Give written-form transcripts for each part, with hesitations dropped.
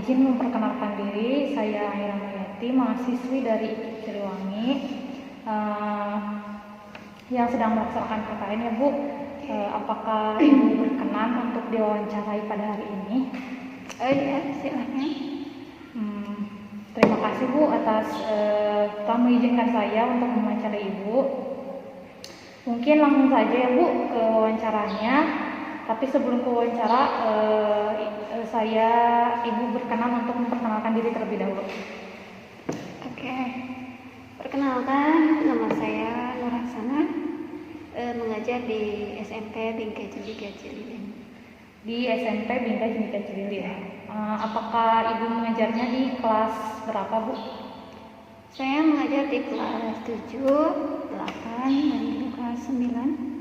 Izin memperkenalkan diri, saya Aira Mayati, mahasiswi dari IKIP Siliwangi yang sedang melaksanakan KKN ya Bu. Apakah Ibu berkenan untuk diwawancarai pada hari ini? Ya, silakan. Terima kasih Bu atas telah mengizinkan saya untuk mewawancarai Ibu. Mungkin langsung saja ya Bu ke wawancaranya. Tapi sebelum ke wawancara, Ibu berkenan untuk memperkenalkan diri terlebih dahulu. Oke. Perkenalkan, nama saya Nur Haksana, mengajar di SMP Bingkai Cendika Cililin. Di SMP Bingkai Cendika Cililin. Apakah Ibu mengajarnya di kelas berapa Bu? Saya mengajar di kelas 7, 8, dan juga kelas 9.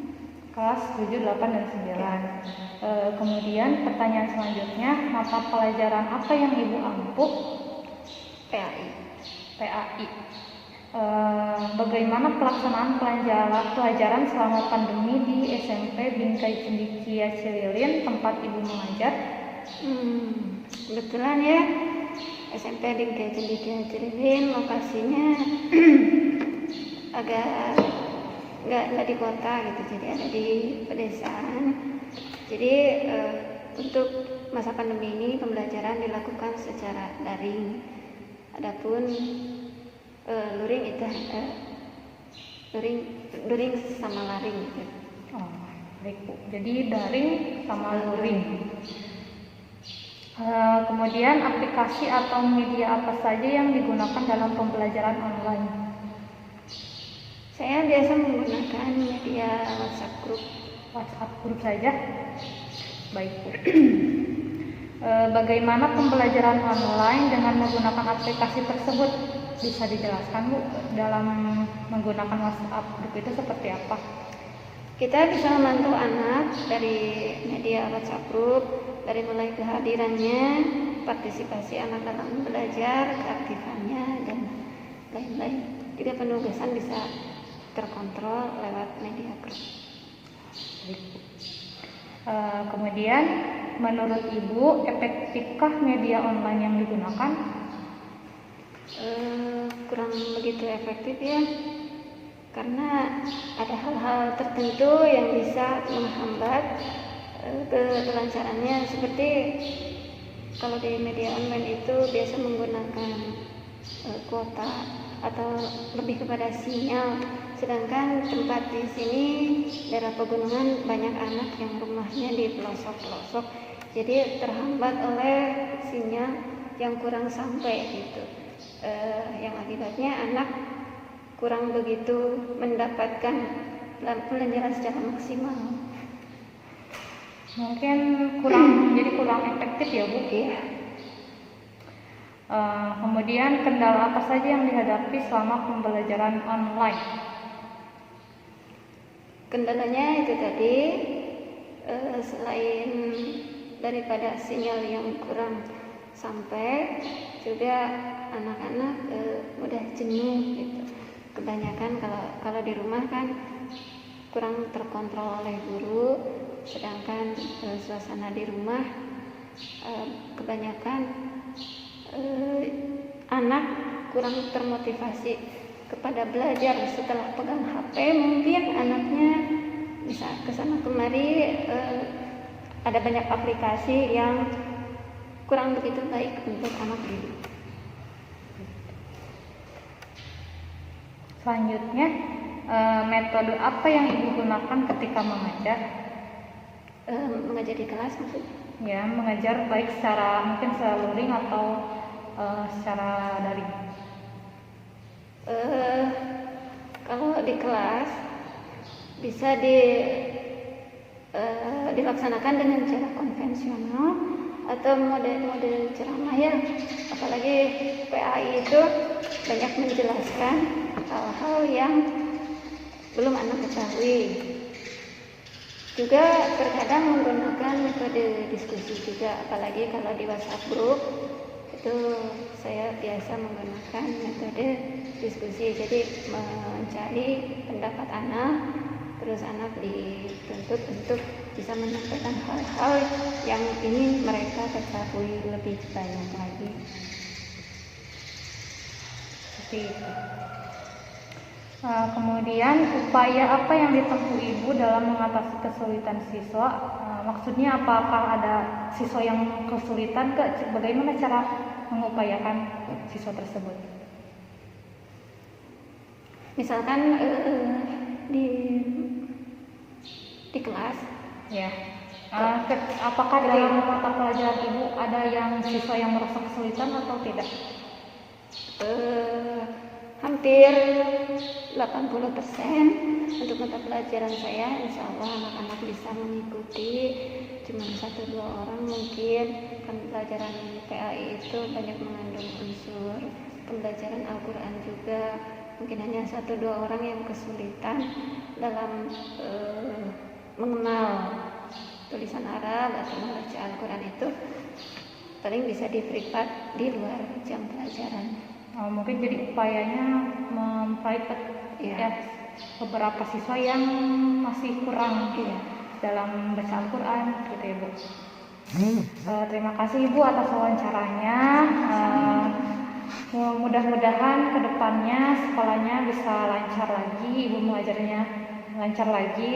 Kelas 7, 8, dan 9. Kemudian pertanyaan selanjutnya, mata pelajaran apa yang Ibu ampuh? PAI. Bagaimana pelaksanaan pelajaran selama pandemi di SMP Bingkai Cendika Cililin tempat Ibu mengajar? Kebetulan ya, SMP Bingkai Cendika Cililin lokasinya agak nggak di kota gitu, jadi ada di pedesaan. Jadi untuk masa pandemi ini pembelajaran dilakukan secara daring. Adapun luring itu luring sama laring gitu. Oh, baik Bu. Jadi daring sama luring. Kemudian aplikasi atau media apa saja yang digunakan dalam pembelajaran online? Saya biasa menggunakan media WhatsApp grup saja. Baik Bu. Bagaimana pembelajaran online dengan menggunakan aplikasi tersebut? Bisa dijelaskan Bu, dalam menggunakan WhatsApp grup itu seperti apa? Kita bisa membantu anak dari media WhatsApp group, dari mulai kehadirannya, partisipasi anak dalam belajar, keaktifannya, dan lain-lain. Juga penugasan bisa terkontrol lewat media group. Kemudian, menurut Ibu, efektifkah media online yang digunakan? Kurang begitu efektif ya, karena ada hal-hal tertentu yang bisa menghambat kelancarannya, seperti kalau di media online itu biasa menggunakan kuota atau lebih kepada sinyal, sedangkan tempat di sini daerah pegunungan banyak anak yang rumahnya di pelosok-pelosok, jadi terhambat oleh sinyal yang kurang sampai gitu, yang akibatnya anak kurang begitu mendapatkan pelajaran secara maksimal. Mungkin kurang efektif ya Bu. Iya. Kemudian kendala apa saja yang dihadapi selama pembelajaran online? Kendalanya itu tadi, selain daripada sinyal yang kurang sampai, juga anak-anak mudah jenuh gitu. Kebanyakan kalau di rumah kan kurang terkontrol oleh guru, sedangkan suasana di rumah kebanyakan anak kurang termotivasi kepada belajar. Setelah pegang HP mungkin anaknya bisa kesana kemari, ada banyak aplikasi yang kurang begitu baik untuk anak didik. Selanjutnya, metode apa yang Ibu gunakan ketika mengajar? Mengajar di kelas maksudnya? Ya, mengajar baik secara luring atau secara daring. Kalau di kelas bisa dilaksanakan dengan cara konvensional atau model ceramah ya, apalagi PAI itu banyak menjelaskan hal-hal yang belum anak ketahui. Juga terkadang menggunakan metode diskusi juga, apalagi kalau di WhatsApp group itu saya biasa menggunakan metode diskusi. Jadi mencari pendapat anak, terus anak dituntut untuk bisa menyampaikan hal-hal yang ingin mereka ketahui lebih banyak lagi. Seperti itu. Kemudian upaya apa yang ditempuh ibu dalam mengatasi kesulitan siswa? Maksudnya apakah ada siswa yang kesulitan? Bagaimana cara mengupayakan siswa tersebut? Misalkan di kelas, Ya. Apakah dalam mata pelajaran ibu ada yang siswa yang merasa kesulitan atau tidak? hampir 80% untuk mata pelajaran saya, insya Allah anak-anak bisa mengikuti. Cuma 1-2 orang mungkin, kan pelajaran PAI itu banyak mengandung unsur pembelajaran Al-Quran juga. Mungkin hanya 1-2 orang yang kesulitan dalam mengenal tulisan Arab atau membaca Al-Quran itu, paling bisa di privat di luar jam pelajaran. Mungkin jadi upayanya memprivate ya beberapa siswa yang masih kurang dalam baca Al-Quran gitu ya Bu. Terima kasih Ibu atas wawancaranya. Mudah-mudahan kedepannya sekolahnya bisa lancar lagi, Ibu mengajarnya lancar lagi.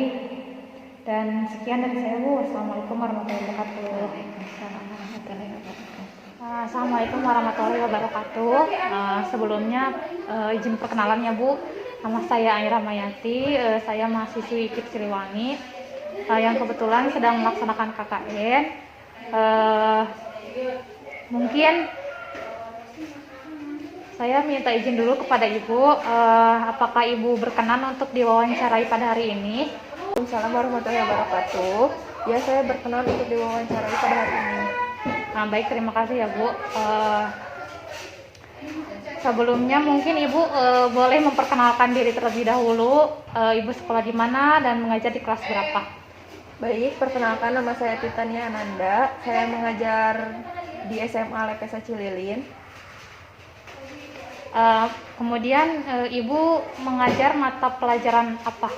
Dan sekian dari saya Bu. Assalamualaikum warahmatullahi wabarakatuh. Assalamualaikum warahmatullahi wabarakatuh. Sebelumnya izin perkenalan ya Bu. Nama saya Aira Mayati. Saya mahasiswi IKIP Siliwangi yang kebetulan sedang melaksanakan KKN. Mungkin saya minta izin dulu kepada Ibu. Apakah Ibu berkenan untuk diwawancarai pada hari ini? Assalamualaikum warahmatullahi wabarakatuh. Ya, saya berkenan untuk diwawancarai pada hari ini. Baik, terima kasih ya Bu. Sebelumnya mungkin Ibu boleh memperkenalkan diri terlebih dahulu. Ibu sekolah di mana dan mengajar di kelas berapa? Baik, perkenalkan, nama saya Titania Ananda. Saya mengajar di SMA Lekesa Cililin. Kemudian Ibu mengajar mata pelajaran apa?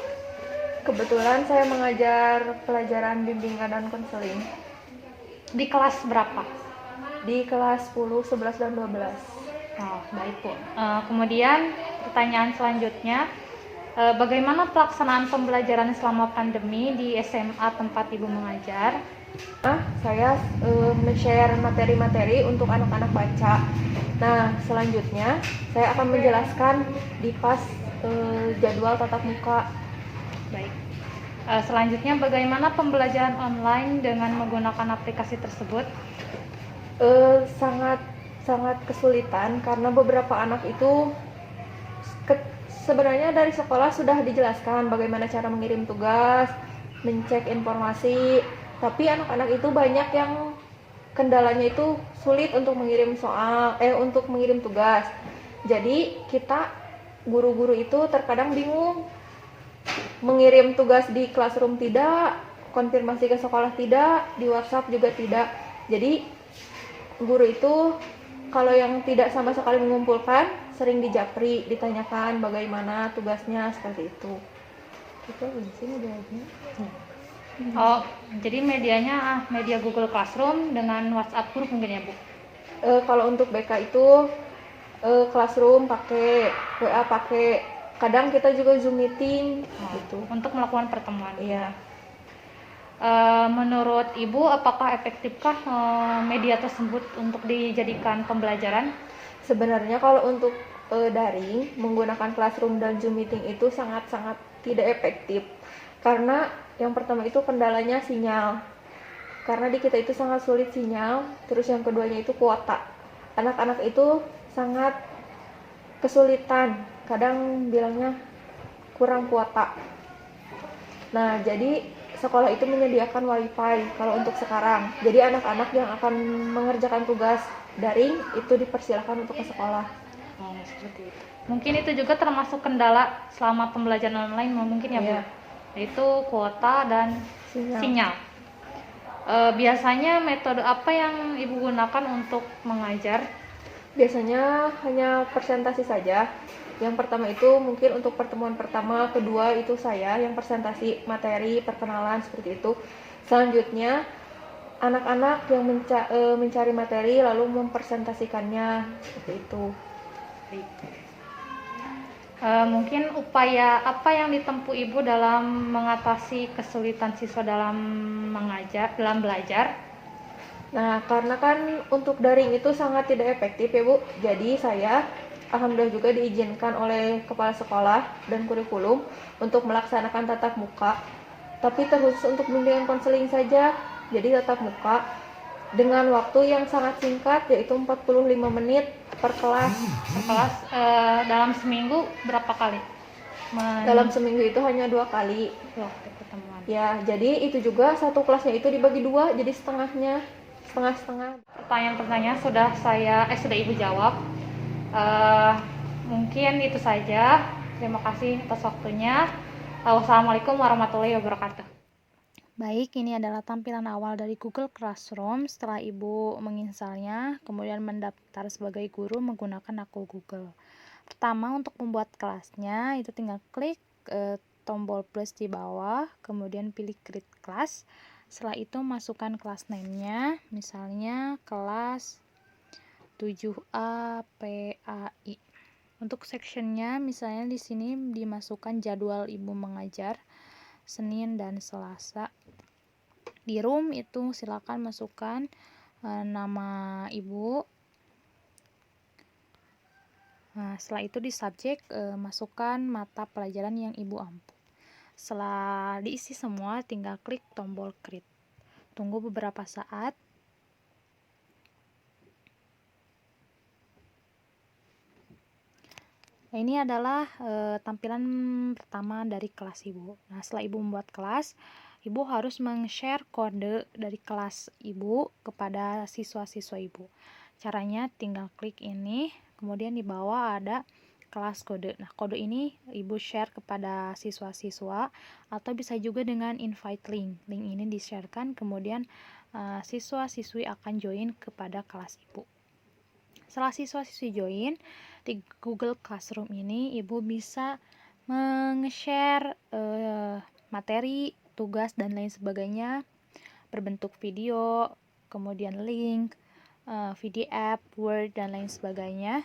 Kebetulan saya mengajar pelajaran bimbingan dan konseling. Di kelas berapa? Di kelas 10, 11, dan 12. Baik Bu. Kemudian pertanyaan selanjutnya, bagaimana pelaksanaan pembelajaran selama pandemi di SMA tempat Ibu mengajar? Saya men-share materi-materi untuk anak-anak baca. Nah, selanjutnya saya akan menjelaskan di pas jadwal tatap muka. Baik. Selanjutnya, bagaimana pembelajaran online dengan menggunakan aplikasi tersebut? Sangat kesulitan karena beberapa anak itu sebenarnya dari sekolah sudah dijelaskan bagaimana cara mengirim tugas, mencek informasi, tapi anak-anak itu banyak yang kendalanya itu sulit untuk mengirim untuk mengirim tugas. Jadi kita guru-guru itu terkadang bingung, mengirim tugas di classroom tidak, konfirmasi ke sekolah tidak, di WhatsApp juga tidak. Jadi guru itu kalau yang tidak sama sekali mengumpulkan sering dijapri, ditanyakan bagaimana tugasnya, seperti itu. Itu sih medianya. Jadi medianya media Google Classroom dengan WhatsApp group mungkin ya Bu? Kalau untuk BK itu Classroom pakai, WA pakai. Kadang kita juga Zoom meeting gitu. Untuk melakukan pertemuan. Iya. Menurut Ibu, apakah efektifkah media tersebut untuk dijadikan pembelajaran? Sebenarnya kalau untuk daring menggunakan Classroom dan Zoom meeting itu sangat-sangat tidak efektif. Karena yang pertama itu kendalanya sinyal. Karena di kita itu sangat sulit sinyal. Terus yang keduanya itu kuota. Anak-anak itu sangat kesulitan. Kadang bilangnya kurang kuota. Nah, jadi sekolah itu menyediakan wifi kalau untuk sekarang. Jadi anak-anak yang akan mengerjakan tugas daring itu dipersilakan untuk ke sekolah. Seperti itu. Mungkin itu juga termasuk kendala selama pembelajaran online mungkin ya Bu? Yaitu kuota dan sinyal. Biasanya metode apa yang Ibu gunakan untuk mengajar? Biasanya hanya presentasi saja. Yang pertama itu mungkin untuk pertemuan pertama, kedua itu saya yang presentasi materi, perkenalan seperti itu. Selanjutnya anak-anak yang mencari materi lalu mempresentasikannya seperti itu. Mungkin upaya apa yang ditempuh Ibu dalam mengatasi kesulitan siswa dalam belajar? Nah, karena kan untuk daring itu sangat tidak efektif ya Bu, jadi saya alhamdulillah juga diizinkan oleh kepala sekolah dan kurikulum untuk melaksanakan tatap muka, tapi terkhusus untuk bimbingan konseling saja, jadi tatap muka dengan waktu yang sangat singkat, yaitu 45 menit per kelas. Dalam seminggu berapa kali? Dalam seminggu itu hanya 2 kali. Pertemuan. Ya, jadi itu juga satu kelasnya itu dibagi 2, jadi setengah-setengah. Pertanyaan-pertanyaan sudah Ibu jawab. Mungkin itu saja. Terima kasih atas waktunya. Wassalamualaikum warahmatullahi wabarakatuh. Baik, ini adalah tampilan awal dari Google Classroom setelah Ibu menginstalnya, kemudian mendaftar sebagai guru menggunakan akun Google. Pertama, untuk membuat kelasnya, itu tinggal klik tombol plus di bawah, kemudian pilih create class. Setelah itu masukkan kelas name-nya, misalnya kelas 7A PAI. Untuk sectionnya, misalnya di sini dimasukkan jadwal Ibu mengajar Senin dan Selasa. Di room itu silakan masukkan nama Ibu. Nah, setelah itu di subjek masukkan mata pelajaran yang Ibu ampu. Setelah diisi semua, tinggal klik tombol create. Tunggu beberapa saat. Nah, ini adalah tampilan pertama dari kelas Ibu. Nah, setelah Ibu membuat kelas, Ibu harus meng-share kode dari kelas Ibu kepada siswa-siswa Ibu. Caranya tinggal klik ini, kemudian di bawah ada kelas kode. Nah, kode ini Ibu share kepada siswa-siswa atau bisa juga dengan invite link. Link ini di-sharekan, kemudian siswa-siswi akan join kepada kelas Ibu. Setelah siswa-siswi join di Google Classroom ini, Ibu bisa meng-share materi, tugas, dan lain sebagainya berbentuk video, kemudian link, PDF, Word, dan lain sebagainya.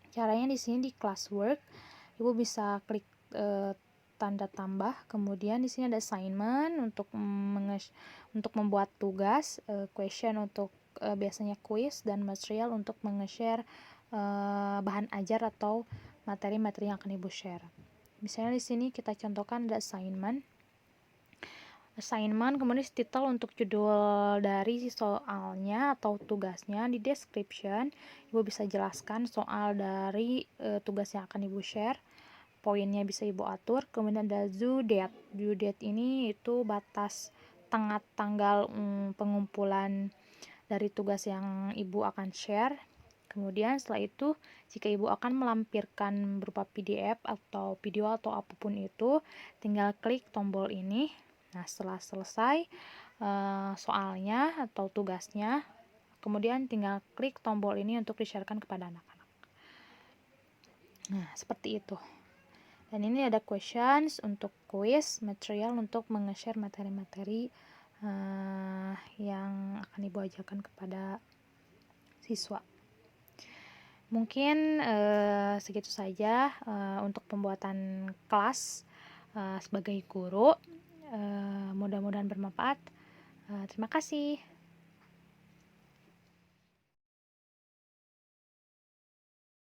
Caranya di sini di classwork, Ibu bisa klik tanda tambah, kemudian di sini ada assignment untuk membuat tugas, question untuk biasanya quiz, dan material untuk meng-share bahan ajar atau materi-materi yang akan Ibu share. Misalnya di sini kita contohkan ada assignment, kemudian title untuk judul dari soalnya atau tugasnya. Di description Ibu bisa jelaskan soal dari tugas yang akan Ibu share, poinnya bisa Ibu atur. Kemudian ada due date ini itu batas tanggal pengumpulan dari tugas yang Ibu akan share. Kemudian setelah itu, jika Ibu akan melampirkan berupa PDF atau video atau apapun itu, tinggal klik tombol ini. Nah, setelah selesai soalnya atau tugasnya, kemudian tinggal klik tombol ini untuk di-sharekan kepada anak-anak. Nah, seperti itu. Dan ini ada questions untuk quiz, material untuk meng-share materi-materi yang akan Ibu ajarkan kepada siswa. Mungkin segitu saja untuk pembuatan kelas sebagai guru. Mudah-mudahan bermanfaat. Terima kasih.